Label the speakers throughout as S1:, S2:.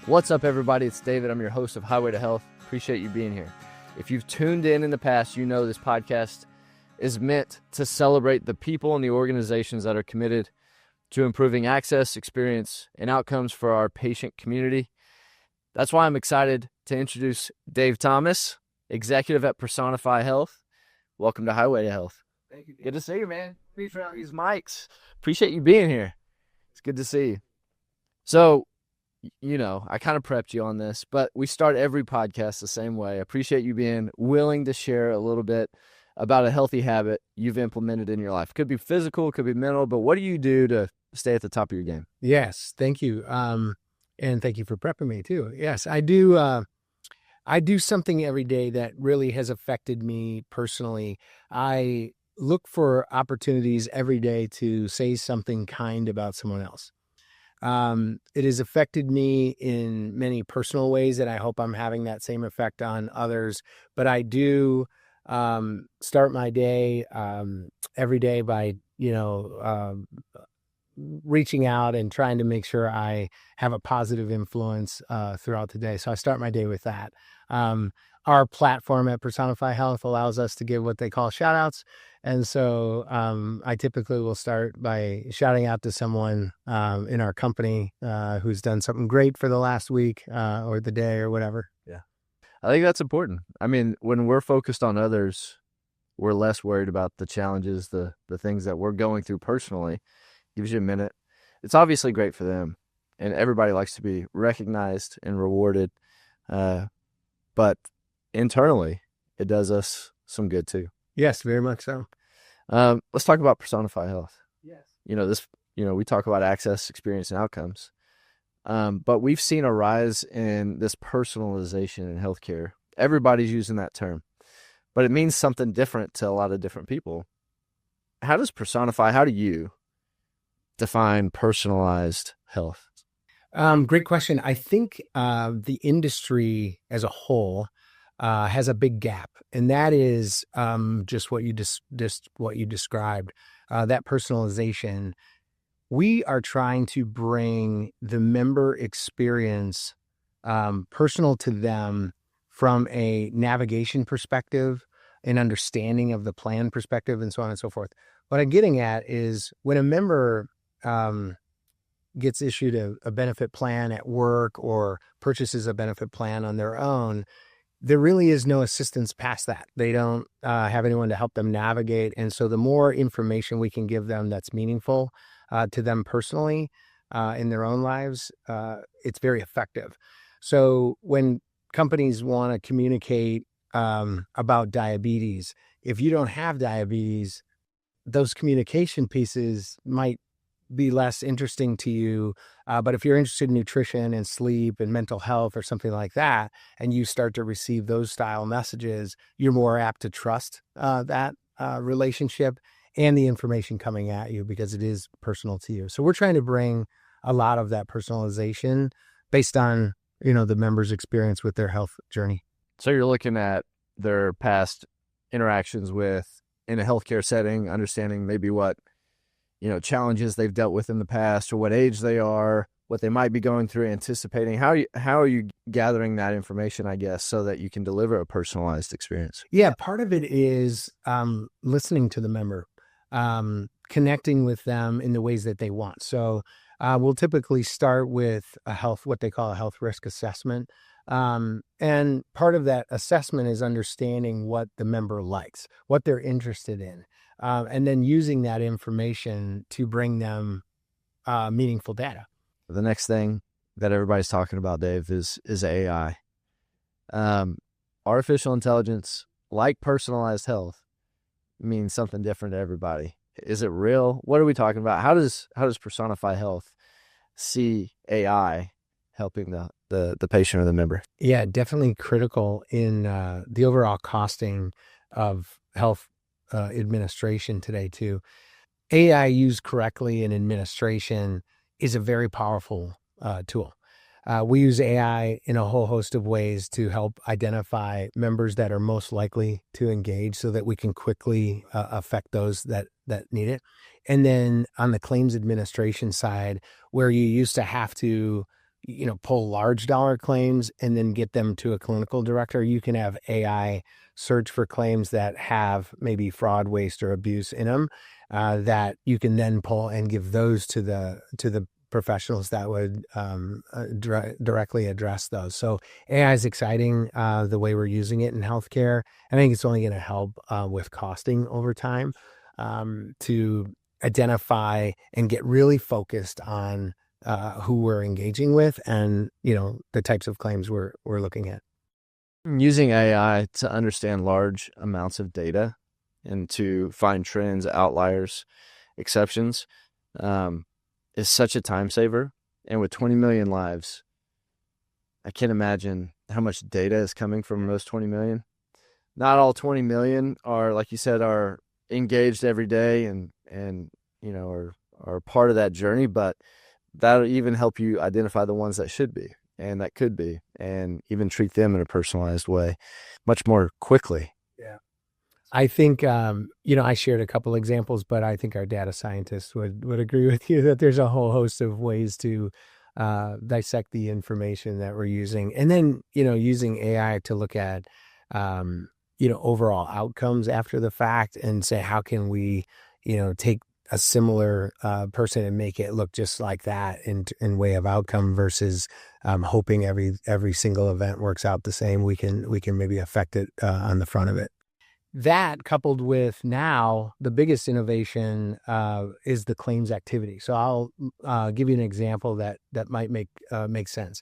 S1: What's up, everybody? It's David. I'm your host of Highway to Health. Appreciate you being here. If you've tuned in the past, you know this podcast is meant to celebrate the people and the organizations that are committed to improving access, experience, and outcomes for our patient community. That's why I'm excited to introduce Dave Thomas, executive at Personify Health. Welcome to Highway to Health.
S2: Thank you, Dave.
S1: Good to see you, man. Thanks for these mics. Appreciate you being here. It's good to see you. So, you know, I kind of prepped you on this, but we start every podcast the same way. I appreciate you being willing to share a little bit about a healthy habit you've implemented in your life. It could be physical, it could be mental, but what do you do to stay at the top of your game?
S2: Yes, thank you. And thank you for prepping me too. Yes, I do. I do something every day that really has affected me personally. I look for opportunities every day to say something kind about someone else. It has affected me in many personal ways, and I hope I'm having that same effect on others. But I do start my day every day by, reaching out and trying to make sure I have a positive influence throughout the day. So I start my day with that. Our platform at Personify Health allows us to give what they call shout outs. And so I typically will start by shouting out to someone in our company who's done something great for the last week or the day or whatever.
S1: Yeah. I think that's important. I mean, when we're focused on others, we're less worried about the challenges, the things that we're going through personally. Gives you a minute. It's obviously great for them, and everybody likes to be recognized and rewarded. But internally, it does us some good too.
S2: Yes, very much so.
S1: Let's talk about Personify Health.
S2: Yes.
S1: We talk about access, experience, and outcomes. But we've seen a rise in this personalization in healthcare. Everybody's using that term, but it means something different to a lot of different people. How do you define personalized health?
S2: Great question. I think the industry as a whole has a big gap, and that is just what you described. That personalization. We are trying to bring the member experience personal to them from a navigation perspective, an understanding of the plan perspective, and so on and so forth. What I'm getting at is when a member gets issued a benefit plan at work or purchases a benefit plan on their own, there really is no assistance past that. They don't have anyone to help them navigate. And so the more information we can give them that's meaningful to them personally in their own lives, it's very effective. So when companies want to communicate about diabetes, if you don't have diabetes, those communication pieces might be less interesting to you. But if you're interested in nutrition and sleep and mental health or something like that, and you start to receive those style messages, you're more apt to trust that relationship and the information coming at you because it is personal to you. So we're trying to bring a lot of that personalization based on, the member's experience with their health journey.
S1: So you're looking at their past interactions in a healthcare setting, understanding maybe what challenges they've dealt with in the past or what age they are, what they might be going through, anticipating. How are you gathering that information, I guess, so that you can deliver a personalized experience?
S2: Yeah, part of it is listening to the member, connecting with them in the ways that they want. So we'll typically start with what they call a health risk assessment. And part of that assessment is understanding what the member likes, what they're interested in. And then using that information to bring them meaningful data.
S1: The next thing that everybody's talking about, Dave, is AI. Artificial intelligence, like personalized health, means something different to everybody. Is it real? What are we talking about? How does Personify Health see AI helping the patient or the member?
S2: Yeah, definitely critical in the overall costing of health administration today too. AI used correctly in administration is a very powerful tool. We use AI in a whole host of ways to help identify members that are most likely to engage so that we can quickly affect those that need it. And then on the claims administration side, where you used to have to pull large dollar claims and then get them to a clinical director. You can have AI search for claims that have maybe fraud, waste, or abuse in them, that you can then pull and give those to the professionals that would directly address those. So AI is exciting, the way we're using it in healthcare. I think it's only going to help with costing over time, to identify and get really focused on who we're engaging with and, the types of claims we're looking at.
S1: Using AI to understand large amounts of data and to find trends, outliers, exceptions, is such a time saver. And with 20 million lives, I can't imagine how much data is coming from those 20 million. Not all 20 million are, like you said, are engaged every day and are part of that journey, but that'll even help you identify the ones that should be and that could be, and even treat them in a personalized way much more quickly.
S2: Yeah. I think, I shared a couple examples, but I think our data scientists would agree with you that there's a whole host of ways to dissect the information that we're using. And then, using AI to look at, overall outcomes after the fact and say, how can we, take a similar person and make it look just like that in way of outcome versus hoping every single event works out the same. We can maybe affect it on the front of it. That coupled with now the biggest innovation is the claims activity. So I'll give you an example that might make sense.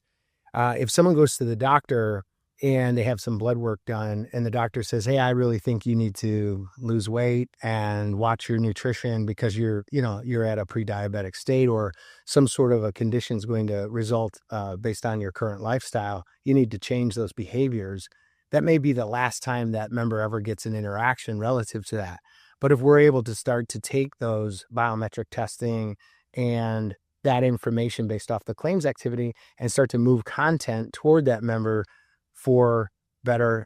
S2: If someone goes to the doctor and they have some blood work done and the doctor says, hey, I really think you need to lose weight and watch your nutrition because you're at a pre-diabetic state, or some sort of a condition is going to result based on your current lifestyle, you need to change those behaviors. That may be the last time that member ever gets an interaction relative to that. But if we're able to start to take those biometric testing and that information based off the claims activity and start to move content toward that member for better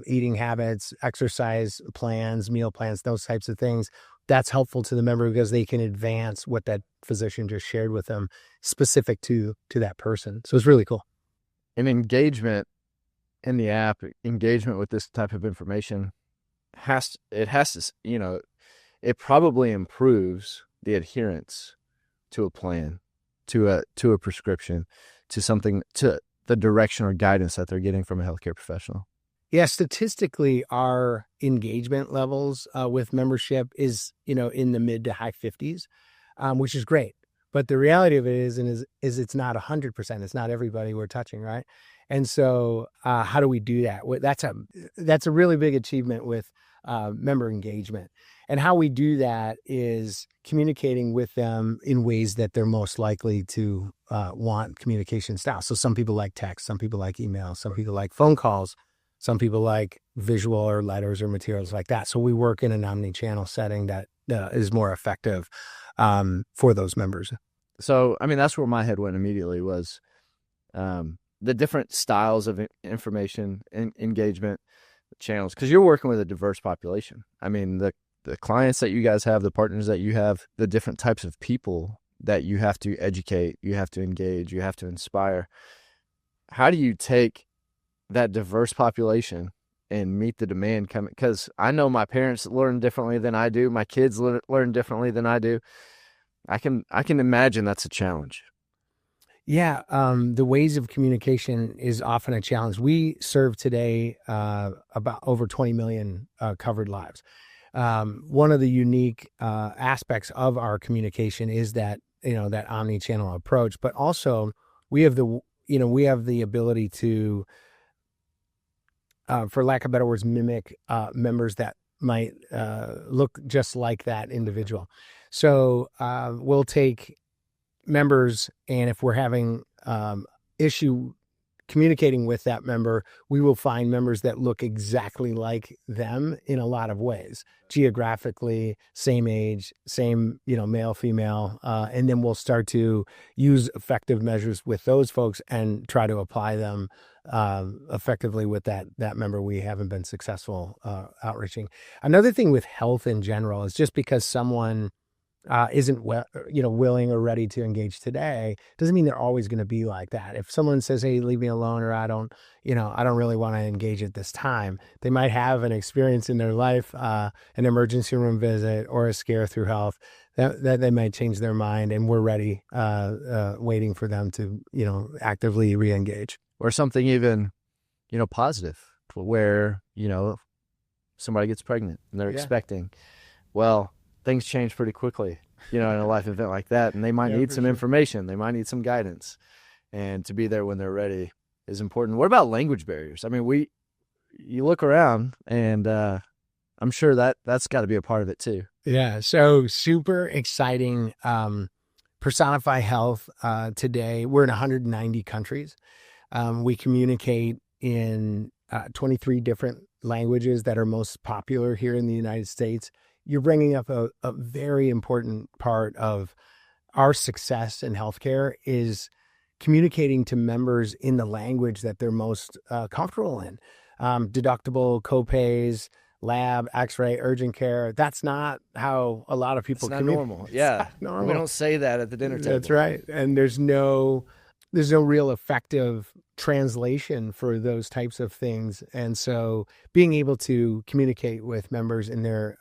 S2: eating habits, exercise plans, meal plans, those types of things, that's helpful to the member because they can advance what that physician just shared with them specific to that person. So it's really cool.
S1: And engagement in the app, engagement with this type of information it probably improves the adherence to a plan, to a prescription, to something, to the direction or guidance that they're getting from a healthcare professional.
S2: Yeah, statistically, our engagement levels with membership is, in the mid to high 50s, which is great. But the reality of it is it's not 100%. It's not everybody we're touching, right? And so how do we do that? That's a really big achievement with member engagement. And how we do that is communicating with them in ways that they're most likely to want communication style. So some people like text, some people like email, some people like phone calls, some people like visual or letters or materials like that. So we work in an omni-channel setting that is more effective for those members.
S1: So, that's where my head went immediately was the different styles of information and engagement channels, because you're working with a diverse population. The clients that you guys have, the partners that you have, the different types of people that you have to educate, you have to engage, you have to inspire. How do you take that diverse population and meet the demand coming? Because I know my parents learn differently than I do. My kids learn differently than I do. I can imagine that's a challenge.
S2: Yeah, the ways of communication is often a challenge. We serve today about over 20 million covered lives. One of the unique aspects of our communication is that that omni-channel approach, but also we have the ability to, for lack of better words, mimic members that might look just like that individual. So we'll take members, and if we're having issue communicating with that member, we will find members that look exactly like them in a lot of ways, geographically, same age, same, male, female. And then we'll start to use effective measures with those folks and try to apply them effectively with that member we haven't been successful outreaching. Another thing with health in general is just because someone isn't willing or ready to engage today, doesn't mean they're always going to be like that. If someone says, "Hey, leave me alone," or I don't really want to engage at this time, they might have an experience in their life, an emergency room visit or a scare through health that they might change their mind, and we're ready, waiting for them to actively re-engage.
S1: Or something even positive, where somebody gets pregnant and they're expecting. Well, things change pretty quickly, in a life event like that, and they might need some information. They might need some guidance, and to be there when they're ready is important. What about language barriers? I mean, you look around, and I'm sure that's got to be a part of it too.
S2: Yeah. So super exciting. Personify Health, today we're in 190 countries. We communicate in 23 different languages that are most popular here in the United States. You're bringing up a very important part of our success in healthcare is communicating to members in the language that they're most comfortable in. Deductible, copays, lab, x-ray, urgent care. That's not how a lot of people communicate.
S1: Normal. Yeah. Normal. We don't say that at the dinner table.
S2: That's right. And there's no real effective translation for those types of things. And so being able to communicate with members in their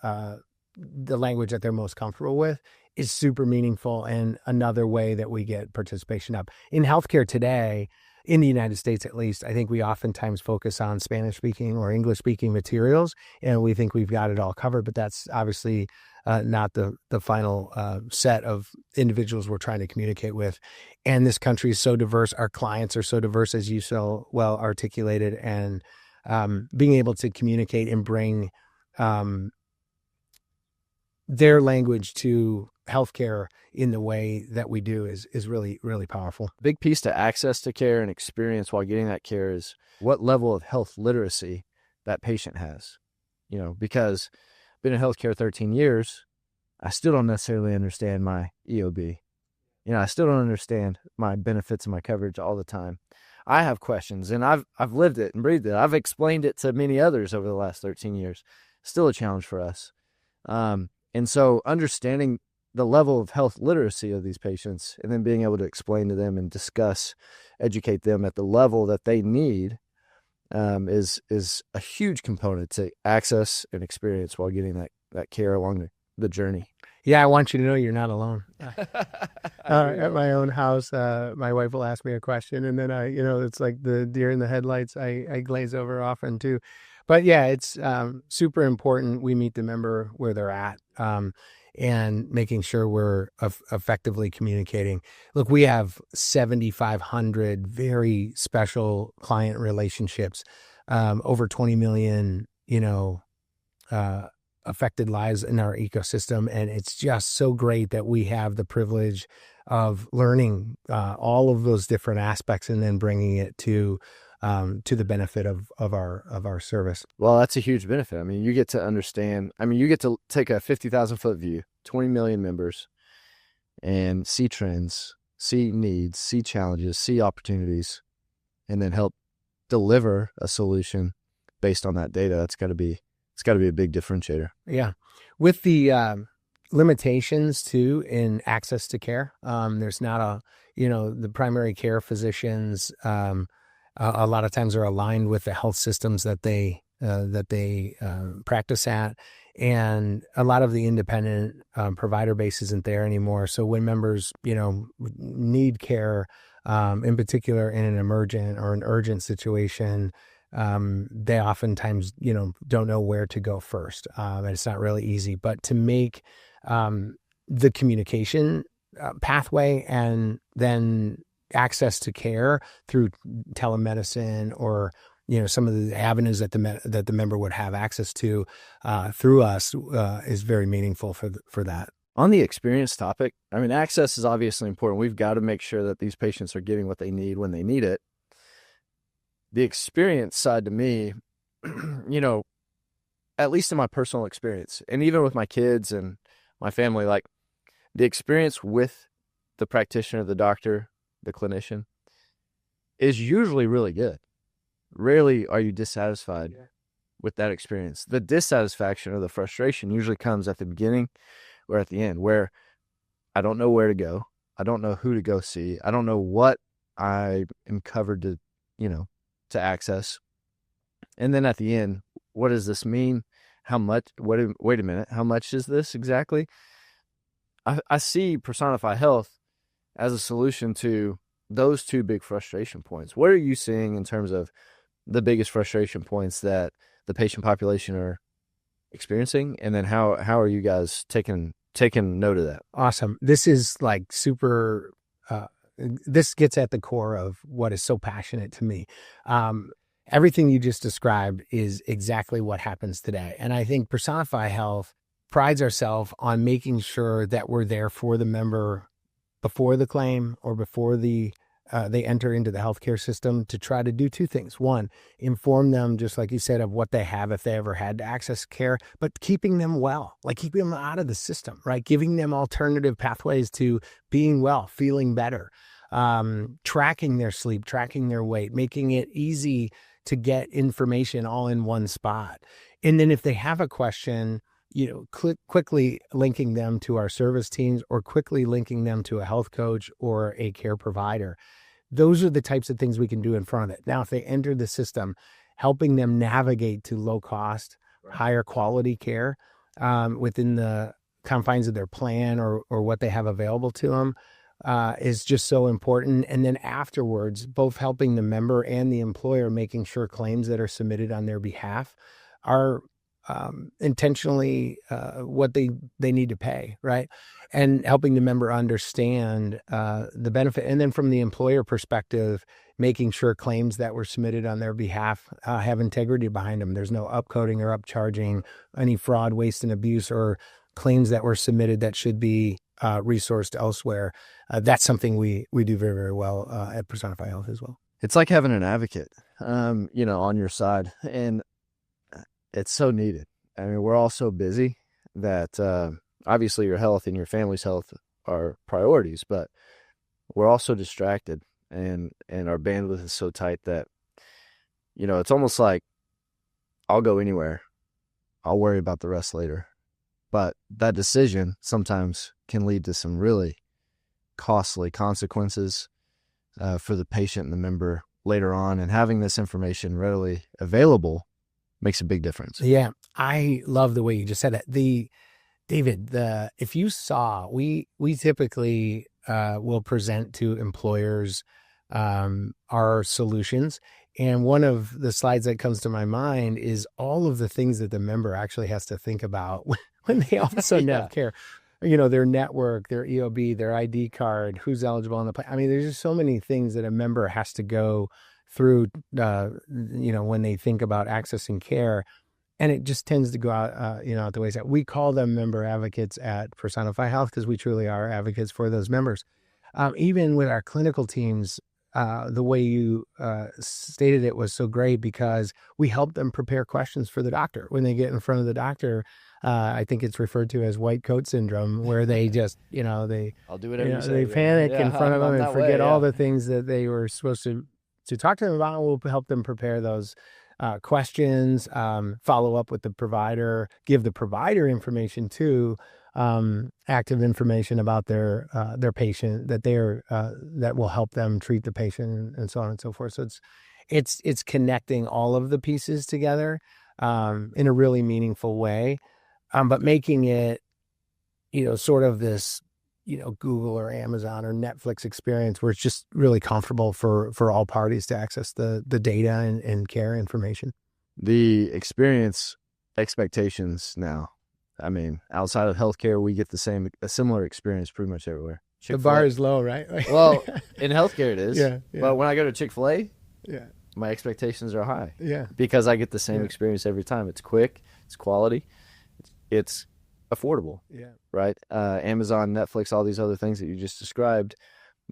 S2: the language that they're most comfortable with is super meaningful, and another way that we get participation up. In healthcare today, in the United States at least, I think we oftentimes focus on Spanish-speaking or English-speaking materials, and we think we've got it all covered, but that's obviously not the final set of individuals we're trying to communicate with. And this country is so diverse. Our clients are so diverse, as you so well articulated, and being able to communicate and bring their language to healthcare in the way that we do is really, really powerful.
S1: Big piece to access to care and experience while getting that care is what level of health literacy that patient has. Because I've been in healthcare 13 years, I still don't necessarily understand my EOB. I still don't understand my benefits and my coverage all the time. I have questions, and I've lived it and breathed it. I've explained it to many others over the last 13 years. Still a challenge for us. And so understanding the level of health literacy of these patients, and then being able to explain to them and discuss, educate them at the level that they need, is a huge component to access and experience while getting that care along the journey.
S2: Yeah, I want you to know you're not alone. At my own house, my wife will ask me a question, and then it's like the deer in the headlights. I glaze over often too. But yeah, it's super important we meet the member where they're at, and making sure we're effectively communicating. Look, we have 7,500 very special client relationships, over 20 million, affected lives in our ecosystem. And it's just so great that we have the privilege of learning all of those different aspects and then bringing it to the benefit of our service.
S1: Well, that's a huge benefit. I mean, you get to understand, you get to take a 50,000 foot view, 20 million members, and see trends, see needs, see challenges, see opportunities, and then help deliver a solution based on that data. It's got to be a big differentiator.
S2: Yeah. With the limitations too in access to care, there's not the primary care physicians, a lot of times are aligned with the health systems that they practice at, and a lot of the independent provider base isn't there anymore. So when members need care, in particular in an emergent or an urgent situation, they oftentimes don't know where to go first, and it's not really easy. But to make the communication pathway and then access to care through telemedicine or some of the avenues that the member would have access to through us is very meaningful for that.
S1: On the experience topic, access is obviously important. We've got to make sure that these patients are getting what they need when they need it. The experience side to me, at least in my personal experience, and even with my kids and my family, like the experience with the practitioner, the doctor, the clinician is usually really good. Rarely are you dissatisfied with that experience. The dissatisfaction or the frustration usually comes at the beginning or at the end, where I don't know where to go. I don't know who to go see. I don't know what I am covered to, to access. And then at the end, what does this mean? How much? Wait a minute. How much is this exactly? I see Personify Health as a solution to those two big frustration points. What are you seeing in terms of the biggest frustration points that the patient population are experiencing? And then how are you guys taking note of that?
S2: Awesome. This is like super, this gets at the core of what is so passionate to me. Everything you just described is exactly what happens today. And I think Personify Health prides ourselves on making sure that we're there for the member before the claim or before they enter into the healthcare system to try to do two things. One, inform them, just like you said, of what they have if they ever had to access care, but keeping them well, like keeping them out of the system, right? Giving them alternative pathways to being well, feeling better, tracking their sleep, tracking their weight, making it easy to get information all in one spot. And then if they have a question, quickly linking them to our service teams or quickly linking them to a health coach or a care provider. Those are the types of things we can do in front of it. Now, if they enter the system, helping them navigate to low cost, higher quality care within the confines of their plan or what they have available to them is just so important. And then afterwards, both helping the member and the employer, making sure claims that are submitted on their behalf are intentionally what they need to pay, right? And helping the member understand the benefit. And then from the employer perspective, making sure claims that were submitted on their behalf have integrity behind them. There's no upcoding or upcharging, any fraud, waste, and abuse, or claims that were submitted that should be resourced elsewhere. That's something we do very, very well at Personify Health as well.
S1: It's like having an advocate, on your side, and it's so needed. I mean, we're all so busy that obviously your health and your family's health are priorities, but we're also distracted, and our bandwidth is so tight that, it's almost like I'll go anywhere. I'll worry about the rest later. But that decision sometimes can lead to some really costly consequences for the patient and the member later on. And having this information readily available makes a big difference.
S2: Yeah, I love the way you just said that. David, if you saw, we typically will present to employers our solutions. And one of the slides that comes to my mind is all of the things that the member actually has to think about when they also have care. Their network, their EOB, their ID card, who's eligible on the plan. I mean, there's just so many things that a member has to go through, when they think about accessing care. And it just tends to go out, out the wayside. We call them member advocates at Personify Health because we truly are advocates for those members. Even with our clinical teams, the way you stated it was so great because we help them prepare questions for the doctor. When they get in front of the doctor, I think it's referred to as white coat syndrome, where they just,
S1: I'll do whatever you say.
S2: They panic in front of them and forget all the things that they were supposed to talk to them about. And we'll help them prepare those questions, follow up with the provider, give the provider information too, active information about their patient that will help them treat the patient and so on and so forth. So it's connecting all of the pieces together in a really meaningful way, but making it, sort of this, Google or Amazon or Netflix experience where it's just really comfortable for all parties to access the data and care information.
S1: The experience expectations now. I mean, outside of healthcare, we get a similar experience pretty much everywhere.
S2: The bar is low, right?
S1: Well, in healthcare it is.
S2: Yeah.
S1: But when I go to Chick-fil-A,
S2: yeah,
S1: my expectations are high.
S2: Yeah.
S1: Because I get the same experience every time. It's quick, it's quality, it's affordable.
S2: Yeah.
S1: Right? Amazon, Netflix, all these other things that you just described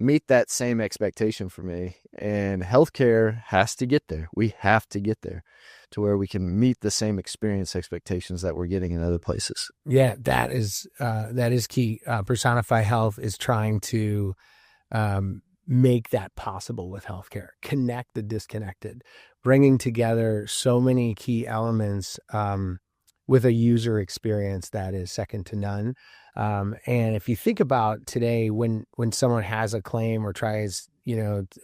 S1: meet that same expectation for me. And healthcare has to get there. We have to get there to where we can meet the same experience expectations that we're getting in other places.
S2: Yeah, that is key. Personify Health is trying to make that possible with healthcare, connect the disconnected, bringing together so many key elements with a user experience that is second to none. And if you think about today, when someone has a claim or tries,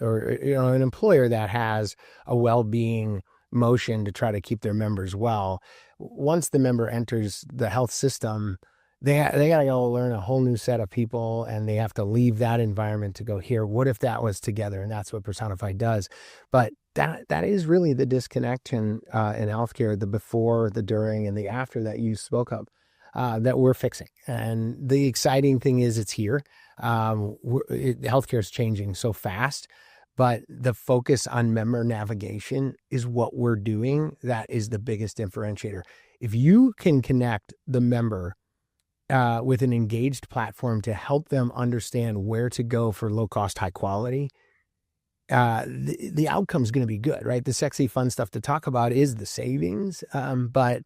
S2: or an employer that has a well-being motion to try to keep their members well, once the member enters the health system, they got to go learn a whole new set of people, and they have to leave that environment to go here. What if that was together? And that's what Personify does. But that is really the disconnection in healthcare, the before, the during, and the after that you spoke of, that we're fixing. And the exciting thing is it's here. Healthcare is changing so fast, but the focus on member navigation is what we're doing. That is the biggest differentiator. If you can connect the member with an engaged platform to help them understand where to go for low cost, high quality, the outcome's going to be good, right? The sexy, fun stuff to talk about is the savings, but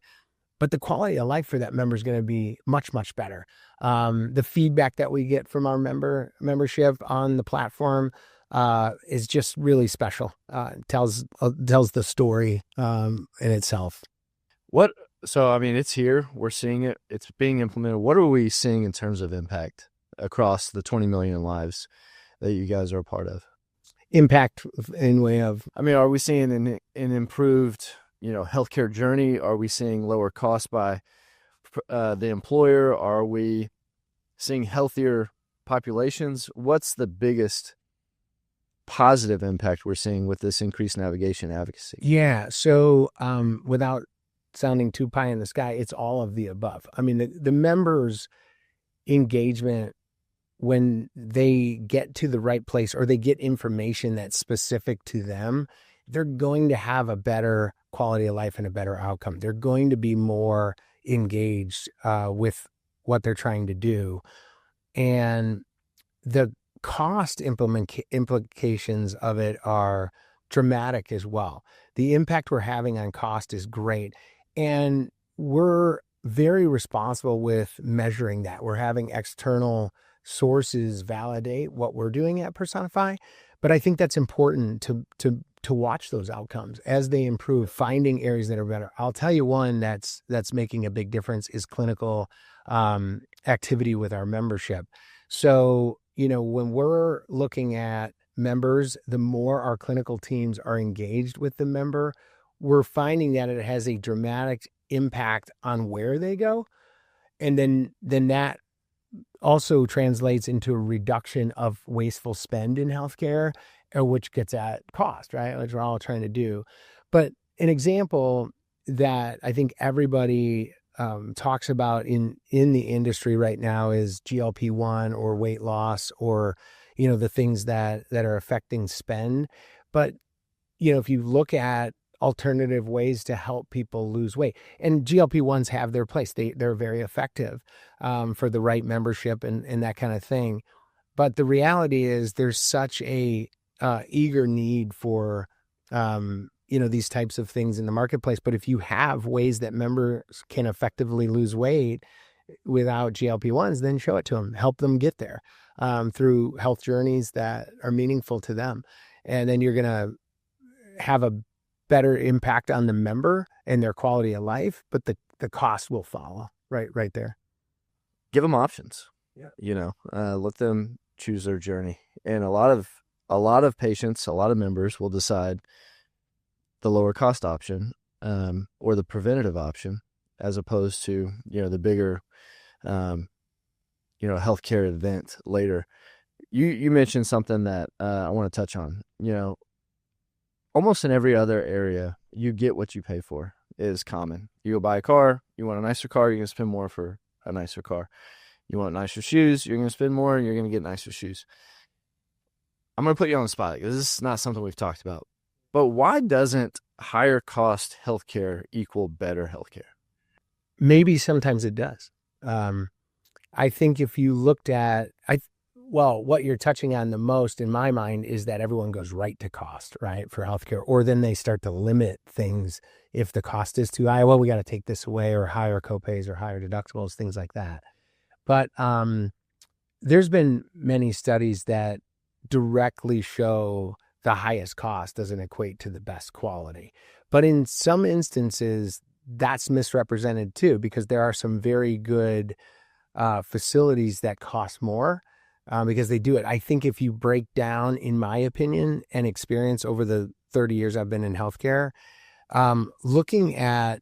S2: the quality of life for that member is going to be much, much better. The feedback that we get from our membership on the platform is just really special. Tells the story in itself.
S1: So, I mean, it's here. We're seeing it. It's being implemented. What are we seeing in terms of impact across the 20 million lives that you guys are a part of?
S2: Impact in way of?
S1: I mean, are we seeing an improved, healthcare journey? Are we seeing lower costs by the employer? Are we seeing healthier populations? What's the biggest positive impact we're seeing with this increased navigation advocacy?
S2: Yeah. So, without sounding too pie in the sky, it's all of the above. I mean, the members' engagement, when they get to the right place or they get information that's specific to them, they're going to have a better quality of life and a better outcome. They're going to be more engaged with what they're trying to do. And the cost implications of it are dramatic as well. The impact we're having on cost is great. And we're very responsible with measuring that. We're having external sources validate what we're doing at Personify. But I think that's important to watch those outcomes as they improve, finding areas that are better. I'll tell you one that's making a big difference is clinical activity with our membership. So, when we're looking at members, the more our clinical teams are engaged with the member, we're finding that it has a dramatic impact on where they go. And then that also translates into a reduction of wasteful spend in healthcare, which gets at cost, right? Which we're all trying to do. But an example that I think everybody talks about in the industry right now is GLP-1 or weight loss, or, the things that are affecting spend. But, if you look at alternative ways to help people lose weight, and GLP-1s have their place, they're very effective for the right membership and that kind of thing. But the reality is there's such a eager need for these types of things in the marketplace. But if you have ways that members can effectively lose weight without GLP-1s, then show it to them, help them get there through health journeys that are meaningful to them. And then you're going to have a better impact on the member and their quality of life, but the cost will follow right there.
S1: Give them options.
S2: Yeah.
S1: Let them choose their journey. And a lot of patients, a lot of members will decide the lower cost option or the preventative option, as opposed to, the bigger, healthcare event later. You mentioned something that I want to touch on. Almost in every other area, you get what you pay for is common. You go buy a car, you want a nicer car, you're going to spend more for a nicer car. You want nicer shoes, you're going to spend more, and you're going to get nicer shoes. I'm going to put you on the spot because this is not something we've talked about. But why doesn't higher cost healthcare equal better healthcare?
S2: Maybe sometimes it does. I think if you looked at, what you're touching on the most in my mind is that everyone goes right to cost, right, for healthcare, or then they start to limit things if the cost is too high. Well, we got to take this away, or higher copays or higher deductibles, things like that. But there's been many studies that directly show the highest cost doesn't equate to the best quality. But in some instances, that's misrepresented too, because there are some very good facilities that cost more because they do it. I think if you break down, in my opinion and experience over the 30 years I've been in healthcare, looking at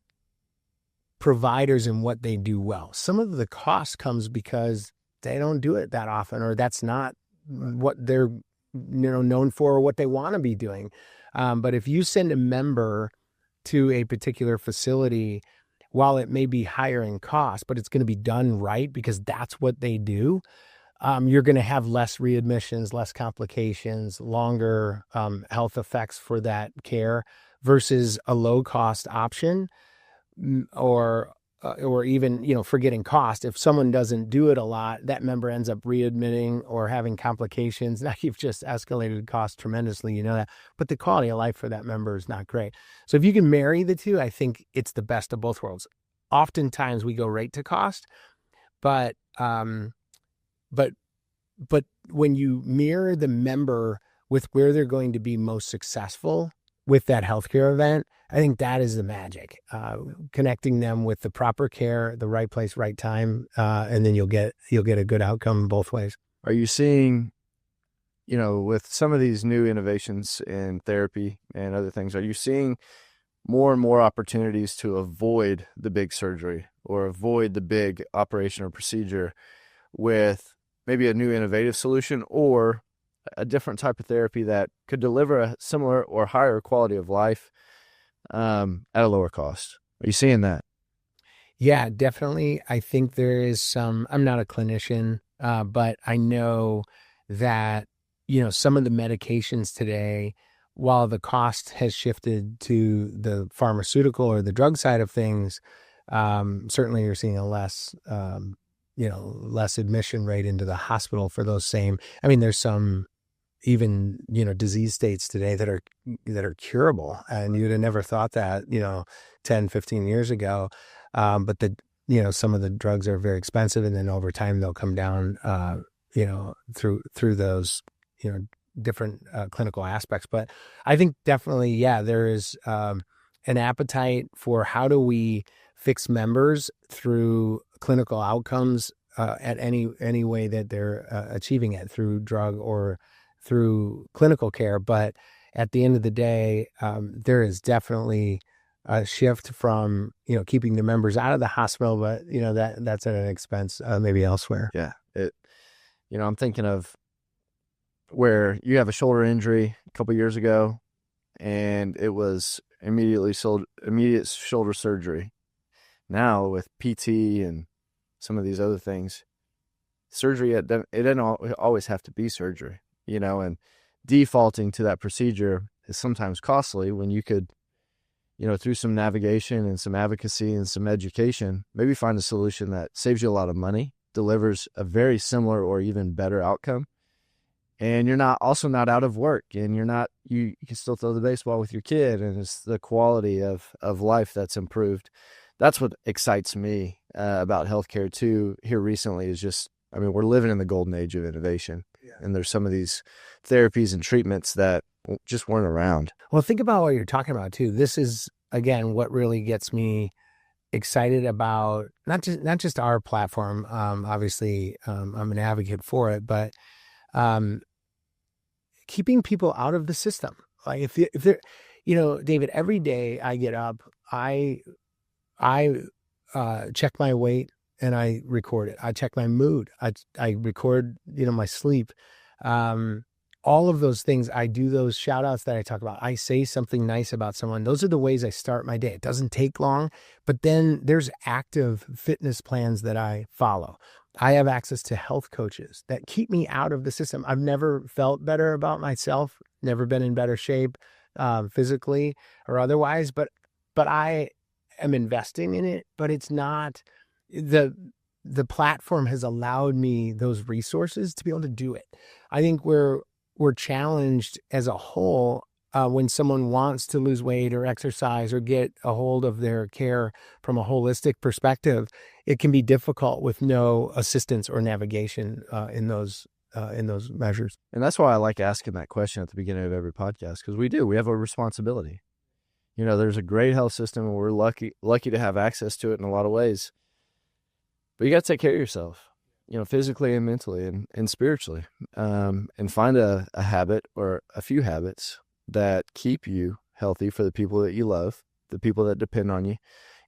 S2: providers and what they do well, some of the cost comes because they don't do it that often, or that's not what they're known for or what they want to be doing. But if you send a member to a particular facility, while it may be higher in cost, but it's going to be done right because that's what they do, you're going to have less readmissions, less complications, longer health effects for that care versus a low-cost option, or even, forgetting cost. If someone doesn't do it a lot, that member ends up readmitting or having complications. Now you've just escalated costs tremendously, that, but the quality of life for that member is not great. So if you can marry the two, I think it's the best of both worlds. Oftentimes we go right to cost, but when you mirror the member with where they're going to be most successful with that healthcare event, I think that is the magic. Connecting them with the proper care, the right place, right time, and then you'll get a good outcome both ways.
S1: Are you seeing, with some of these new innovations in therapy and other things, are you seeing more and more opportunities to avoid the big surgery or avoid the big operation or procedure with maybe a new innovative solution or a different type of therapy that could deliver a similar or higher quality of life at a lower cost? Are you seeing that?
S2: Yeah, definitely. I think there is some, I'm not a clinician, but I know that, some of the medications today, while the cost has shifted to the pharmaceutical or the drug side of things, certainly you're seeing a less admission rate into the hospital for those same. I mean, there's some even, disease states today that are curable, and you'd have never thought that, 10, 15 years ago. But some of the drugs are very expensive, and then over time they'll come down, through those, different clinical aspects. But I think definitely, yeah, there is an appetite for how do we fix members through clinical outcomes at any way that they're achieving it, through drug or through clinical care. But at the end of the day, there is definitely a shift from, keeping the members out of the hospital, but, that's at an expense maybe elsewhere.
S1: Yeah. I'm thinking of where you have a shoulder injury a couple of years ago, and it was immediate shoulder surgery. Now with PT and some of these other things, surgery, it doesn't always have to be surgery, and defaulting to that procedure is sometimes costly when you could, through some navigation and some advocacy and some education, maybe find a solution that saves you a lot of money, delivers a very similar or even better outcome. And you're not out of work, and you can still throw the baseball with your kid, and it's the quality of life that's improved. That's what excites me about healthcare too here recently is just, we're living in the golden age of innovation. Yeah. And there's some of these therapies and treatments that just weren't around.
S2: Well, think about what you're talking about too. This is, again, what really gets me excited about not just our platform. Obviously, I'm an advocate for it, but keeping people out of the system. Like if they're, David, every day I get up, I check my weight and I record it. I check my mood. I record, my sleep. All of those things, I do those shout outs that I talk about. I say something nice about someone. Those are the ways I start my day. It doesn't take long, but then there's active fitness plans that I follow. I have access to health coaches that keep me out of the system. I've never felt better about myself, never been in better shape, physically or otherwise, but I am investing in it, but it's not the platform has allowed me those resources to be able to do it. I think we're challenged as a whole when someone wants to lose weight or exercise or get a hold of their care from a holistic perspective. It can be difficult with no assistance or navigation in those measures.
S1: And that's why I like asking that question at the beginning of every podcast, because we have a responsibility. there's a great health system, and we're lucky to have access to it in a lot of ways. But you got to take care of yourself, physically and mentally and spiritually, and find a habit or a few habits that keep you healthy for the people that you love, the people that depend on you.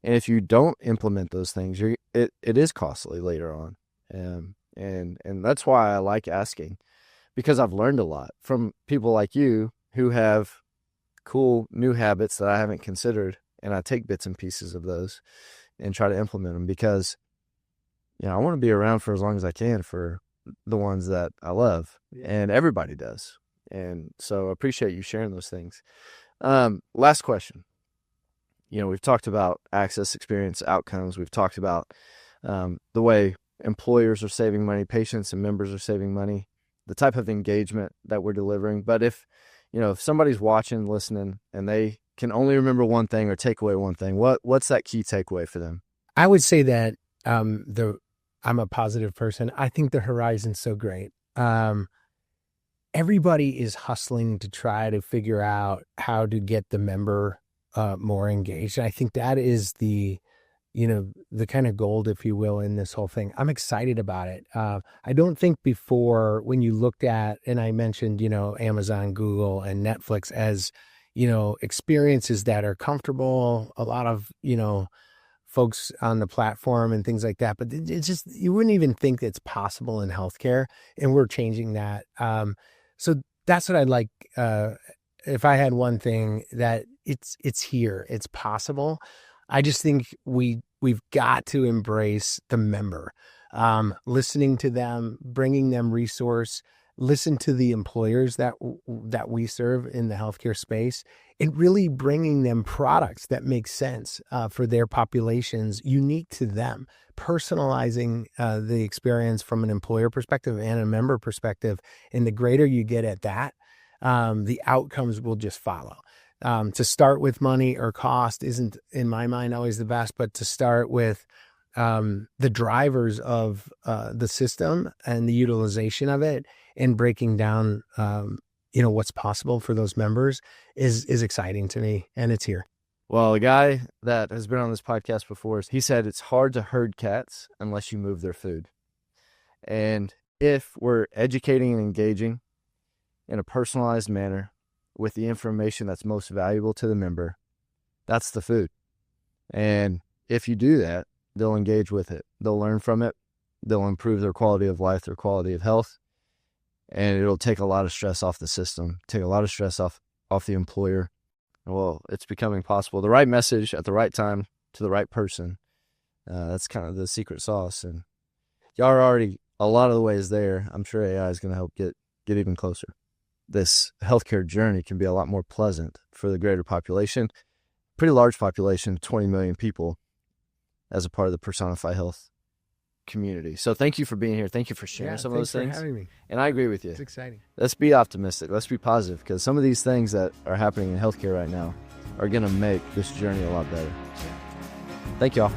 S1: And if you don't implement those things, it is costly later on. And that's why I like asking, because I've learned a lot from people like you who have cool new habits that I haven't considered. And I take bits and pieces of those and try to implement them, because I want to be around for as long as I can for the ones that I love, and everybody does. And so I appreciate you sharing those things. Last question. We've talked about access, experience, outcomes. We've talked about the way employers are saving money, patients and members are saving money, the type of engagement that we're delivering. But if somebody's watching, listening, and they can only remember one thing or take away one thing, what's that key takeaway for them?
S2: I would say that I'm a positive person. I think the horizon's so great. Everybody is hustling to try to figure out how to get the member more engaged. And I think that is the kind of gold, if you will, in this whole thing. I'm excited about it. I don't think before, when you looked at, and I mentioned, Amazon, Google, and Netflix as, experiences that are comfortable, a lot of, folks on the platform and things like that, but it's just, you wouldn't even think it's possible in healthcare, and we're changing that. So that's what I'd like. If I had one thing, that it's here, it's possible. I just think we've got to embrace the member, listening to them, bringing them resource, listen to the employers that we serve in the healthcare space, and really bringing them products that make sense for their populations, unique to them, personalizing the experience from an employer perspective and a member perspective. And the greater you get at that, the outcomes will just follow. To start with money or cost isn't, in my mind, always the best, but to start with the drivers of the system and the utilization of it, and breaking down what's possible for those members is exciting to me, and it's here.
S1: Well, a guy that has been on this podcast before, he said it's hard to herd cats unless you move their food. And if we're educating and engaging in a personalized manner with the information that's most valuable to the member, that's the food. And if you do that, they'll engage with it. They'll learn from it. They'll improve their quality of life, their quality of health. And it'll take a lot of stress off the system, take a lot of stress off the employer. Well, it's becoming possible. The right message at the right time to the right person. That's kind of the secret sauce. And y'all are already a lot of the ways there. I'm sure AI is going to help get even closer. This healthcare journey can be a lot more pleasant for the greater population. Pretty large population, 20 million people, as a part of the Personify Health community. So thank you for being here. Thank you for sharing some of those things.
S2: Thanks for having me.
S1: And I agree with you.
S2: It's exciting.
S1: Let's be optimistic. Let's be positive, because some of these things that are happening in healthcare right now are going to make this journey a lot better. Thank y'all.